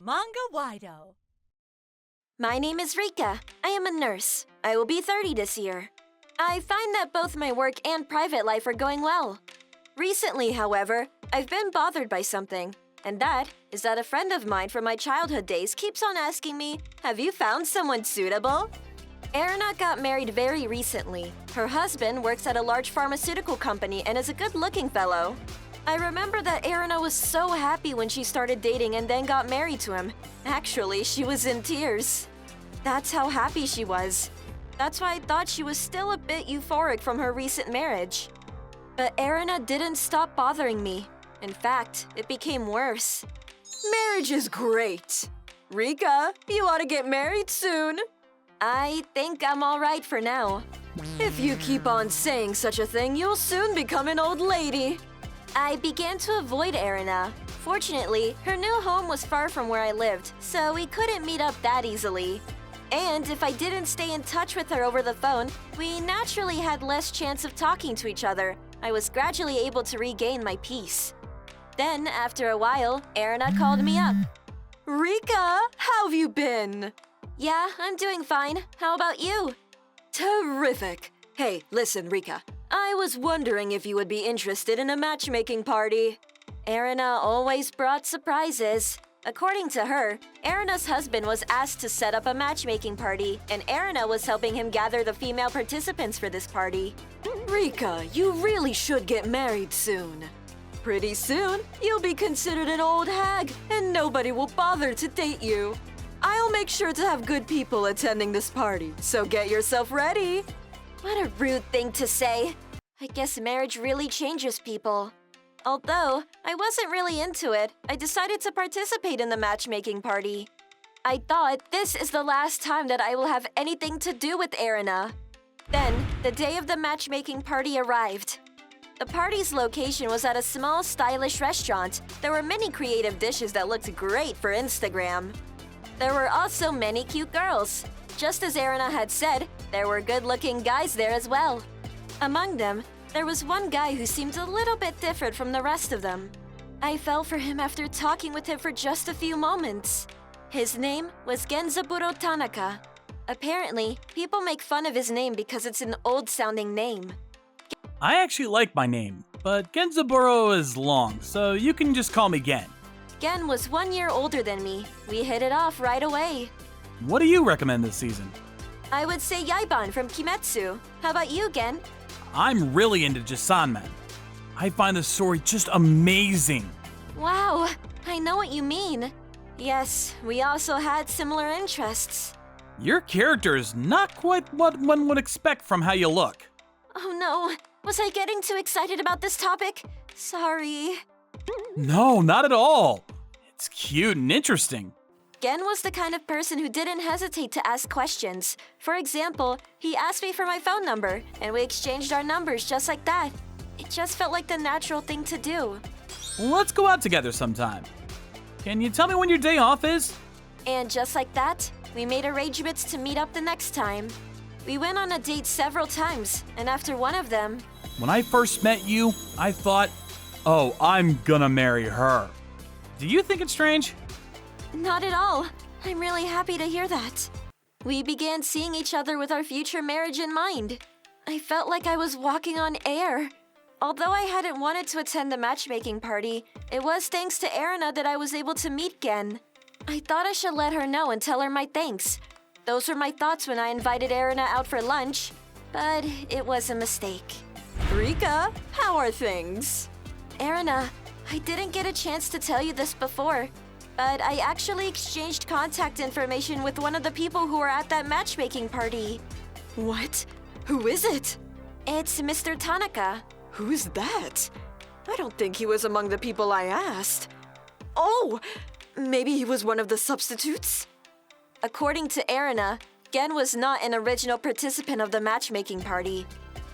Manga-Waido. My name is Rika. I am a nurse. I will be 30 this year. I find that both my work and private life are going well. Recently, however, I've been bothered by something, and that is that a friend of mine from my childhood days keeps on asking me, "Have you found someone suitable?" Erina got married very recently. Her husband works at a large pharmaceutical company and is a good-looking fellow. I remember that Erina was so happy when she started dating and then got married to him. Actually, she was in tears. That's how happy she was. That's why I thought she was still a bit euphoric from her recent marriage. But Erina didn't stop bothering me. In fact, it became worse. Marriage is great. Rika, you ought to get married soon. I think I'm all right for now. If you keep on saying such a thing, you'll soon become an old lady. I began to avoid Erina. Fortunately, her new home was far from where I lived, so we couldn't meet up that easily. And if I didn't stay in touch with her over the phone, we naturally had less chance of talking to each other. I was gradually able to regain my peace. Then, after a while, Erina called me up. Rika, how have you been? Yeah, I'm doing fine. How about you? Terrific. Hey, listen, Rika. I was wondering if you would be interested in a matchmaking party. Erina always brought surprises. According to her, Erina's husband was asked to set up a matchmaking party, and Erina was helping him gather the female participants for this party. Rika, you really should get married soon. Pretty soon, you'll be considered an old hag, and nobody will bother to date you. I'll make sure to have good people attending this party, so get yourself ready. What a rude thing to say. I guess marriage really changes people. Although I wasn't really into it, I decided to participate in the matchmaking party. I thought this is the last time that I will have anything to do with Erina. Then, the day of the matchmaking party arrived. The party's location was at a small, stylish restaurant. There were many creative dishes that looked great for Instagram. There were also many cute girls. Just as Erina had said, there were good-looking guys there as well. Among them, there was one guy who seemed a little bit different from the rest of them. I fell for him after talking with him for just a few moments. His name was Gen Tanaka. Apparently, people make fun of his name because it's an old-sounding name. I actually like my name, but Genzaburo is long, so you can just call me Gen. Gen was 1 year older than me. We hit it off right away. What do you recommend this season? I would say Yaiban from Kimetsu. How about you, Gen? I'm really into Jisanmen. I find the story just amazing. Wow, I know what you mean. Yes, we also had similar interests. Your character is not quite what one would expect from how you look. Oh no, was I getting too excited about this topic? Sorry. No, not at all. It's cute and interesting. Gen was the kind of person who didn't hesitate to ask questions. For example, he asked me for my phone number, and we exchanged our numbers just like that. It just felt like the natural thing to do. Let's go out together sometime. Can you tell me when your day off is? And just like that, we made arrangements to meet up the next time. We went on a date several times, and after one of them... When I first met you, I thought, oh, I'm gonna marry her. Do you think it's strange? Not at all. I'm really happy to hear that. We began seeing each other with our future marriage in mind. I felt like I was walking on air. Although I hadn't wanted to attend the matchmaking party, it was thanks to Erina that I was able to meet Gen. I thought I should let her know and tell her my thanks. Those were my thoughts when I invited Erina out for lunch, but it was a mistake. Rika, how are things? Erina, I didn't get a chance to tell you this before, but I actually exchanged contact information with one of the people who were at that matchmaking party. What? Who is it? It's Mr. Tanaka. Who's that? I don't think he was among the people I asked. Oh, maybe he was one of the substitutes? According to Erina, Gen was not an original participant of the matchmaking party.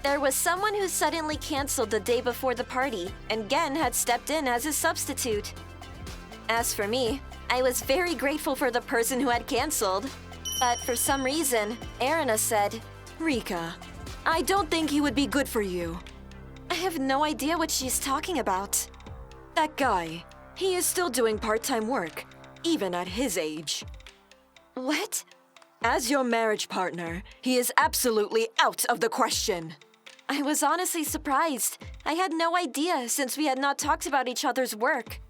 There was someone who suddenly canceled the day before the party, and Gen had stepped in as his substitute. As for me, I was very grateful for the person who had canceled. But for some reason, Erina said, Rika, I don't think he would be good for you. I have no idea what she's talking about. That guy, he is still doing part-time work. even at his age. What? As your marriage partner, he is absolutely out of the question. I was honestly surprised. I had no idea since we had not talked about each other's work.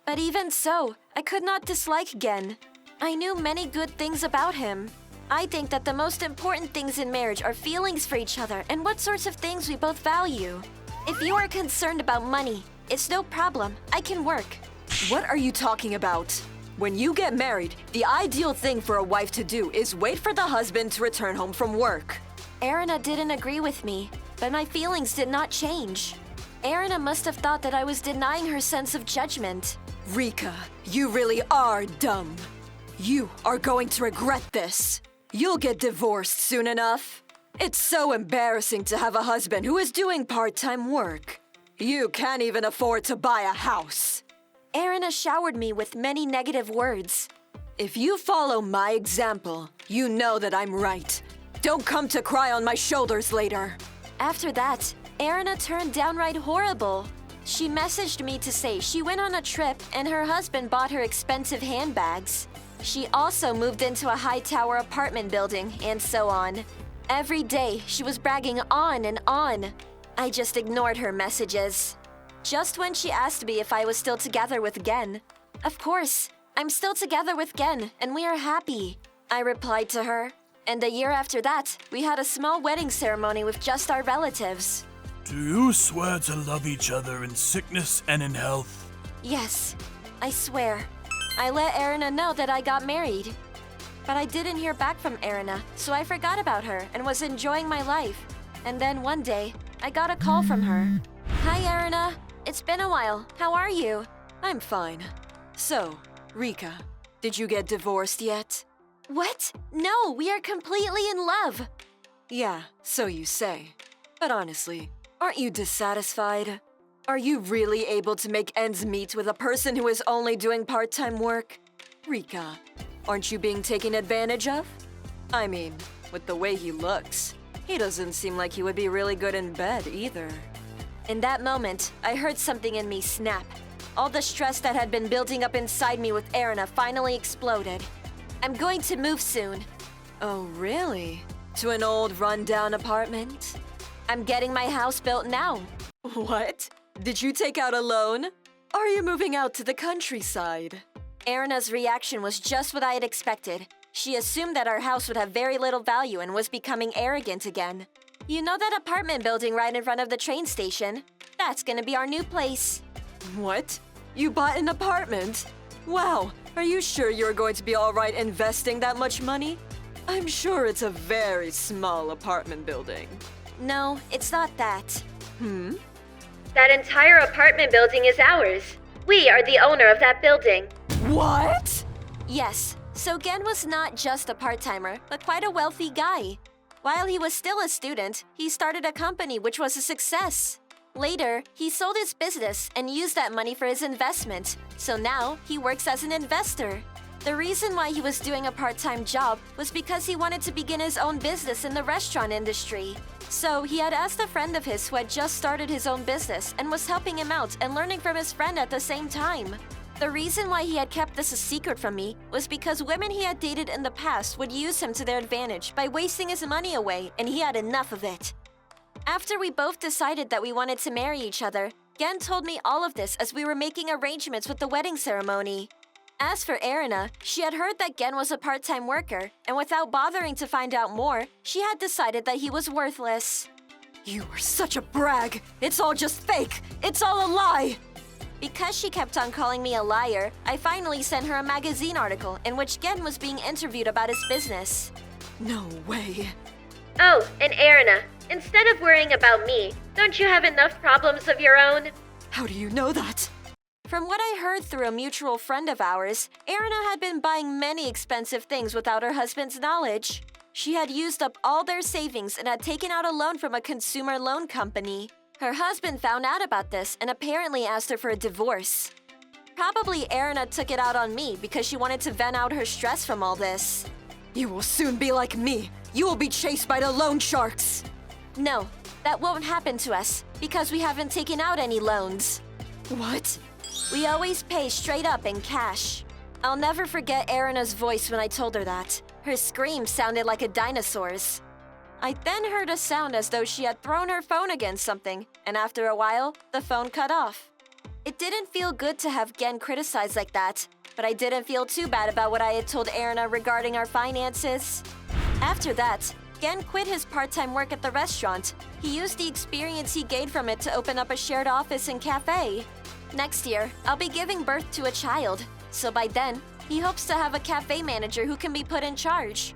But even so, I could not dislike Gen. I knew many good things about him. I think that the most important things in marriage are feelings for each other and what sorts of things we both value. If you are concerned about money, it's no problem. I can work. What are you talking about? When you get married, the ideal thing for a wife to do is wait for the husband to return home from work. Erina didn't agree with me, but my feelings did not change. Erina must have thought that I was denying her sense of judgment. Rika, you really are dumb. You are going to regret this. You'll get divorced soon enough. It's so embarrassing to have a husband who is doing part-time work. You can't even afford to buy a house. Erina showered me with many negative words. If you follow my example, you know that I'm right. Don't come to cry on my shoulders later. After that, Erina turned downright horrible. She messaged me to say she went on a trip and her husband bought her expensive handbags. She also moved into a high-tower apartment building, and so on. Every day, she was bragging on and on. I just ignored her messages. Just when she asked me if I was still together with Gen. Of course, I'm still together with Gen, and we are happy. I replied to her. And a year after that, we had a small wedding ceremony with just our relatives. Do you swear to love each other in sickness and in health? Yes, I swear. I let Erina know that I got married. But I didn't hear back from Erina, so I forgot about her and was enjoying my life. And then one day, I got a call from her. Hi, Erina. It's been a while. How are you? I'm fine. So, Rika, did you get divorced yet? What? No, we are completely in love. Yeah, so you say. But honestly, aren't you dissatisfied? Are you really able to make ends meet with a person who is only doing part-time work? Rika, aren't you being taken advantage of? I mean, with the way he looks, he doesn't seem like he would be really good in bed either. In that moment, I heard something in me snap. All the stress that had been building up inside me with Erina finally exploded. I'm going to move soon. Oh, really? To an old run-down apartment? I'm getting my house built now. What? Did you take out a loan? Are you moving out to the countryside? Erina's reaction was just what I had expected. She assumed that our house would have very little value and was becoming arrogant again. You know that apartment building right in front of the train station? That's gonna be our new place. What? You bought an apartment? Wow, are you sure you're going to be all right investing that much money? I'm sure it's a very small apartment building. No, it's not that. That entire apartment building is ours. We are the owner of that building. What? Yes, so Gen was not just a part-timer, but quite a wealthy guy. While he was still a student, he started a company which was a success. Later, he sold his business and used that money for his investment, so now he works as an investor. The reason why he was doing a part-time job was because he wanted to begin his own business in the restaurant industry. So he had asked a friend of his who had just started his own business and was helping him out and learning from his friend at the same time. The reason why he had kept this a secret from me was because women he had dated in the past would use him to their advantage by wasting his money away, and he had enough of it. After we both decided that we wanted to marry each other, Gen told me all of this as we were making arrangements with the wedding ceremony. As for Erina, she had heard that Gen was a part-time worker, and without bothering to find out more, she had decided that he was worthless. You are such a brag! It's all just fake! It's all a lie! Because she kept on calling me a liar, I finally sent her a magazine article in which Gen was being interviewed about his business. No way. Oh, and Erina, instead of worrying about me, don't you have enough problems of your own? How do you know that? From what I heard through a mutual friend of ours, Erina had been buying many expensive things without her husband's knowledge. She had used up all their savings and had taken out a loan from a consumer loan company. Her husband found out about this and apparently asked her for a divorce. Probably Erina took it out on me because she wanted to vent out her stress from all this. You will soon be like me. You will be chased by the loan sharks. No, that won't happen to us because we haven't taken out any loans. What? We always pay straight up in cash. I'll never forget Erina's voice when I told her that. Her scream sounded like a dinosaur's. I then heard a sound as though she had thrown her phone against something, and after a while, the phone cut off. It didn't feel good to have Gen criticized like that, but I didn't feel too bad about what I had told Erina regarding our finances. After that, Gen quit his part-time work at the restaurant. He used the experience he gained from it to open up a shared office and cafe. Next year, I'll be giving birth to a child, so by then, he hopes to have a cafe manager who can be put in charge.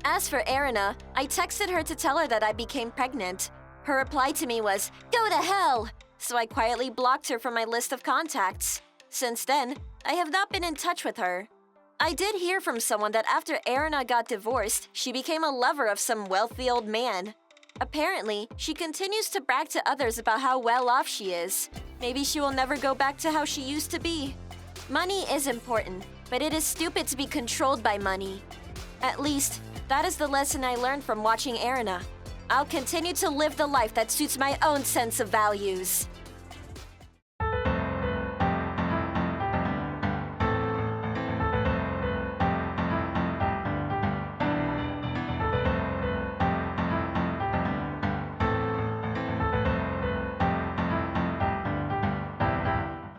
As for Erina, I texted her to tell her that I became pregnant. Her reply to me was, "Go to hell!" So I quietly blocked her from my list of contacts. Since then, I have not been in touch with her. I did hear from someone that after Erina got divorced, she became a lover of some wealthy old man. Apparently, she continues to brag to others about how well off she is. Maybe she will never go back to how she used to be. Money is important, but it is stupid to be controlled by money. At least, that is the lesson I learned from watching Erina. I'll continue to live the life that suits my own sense of values.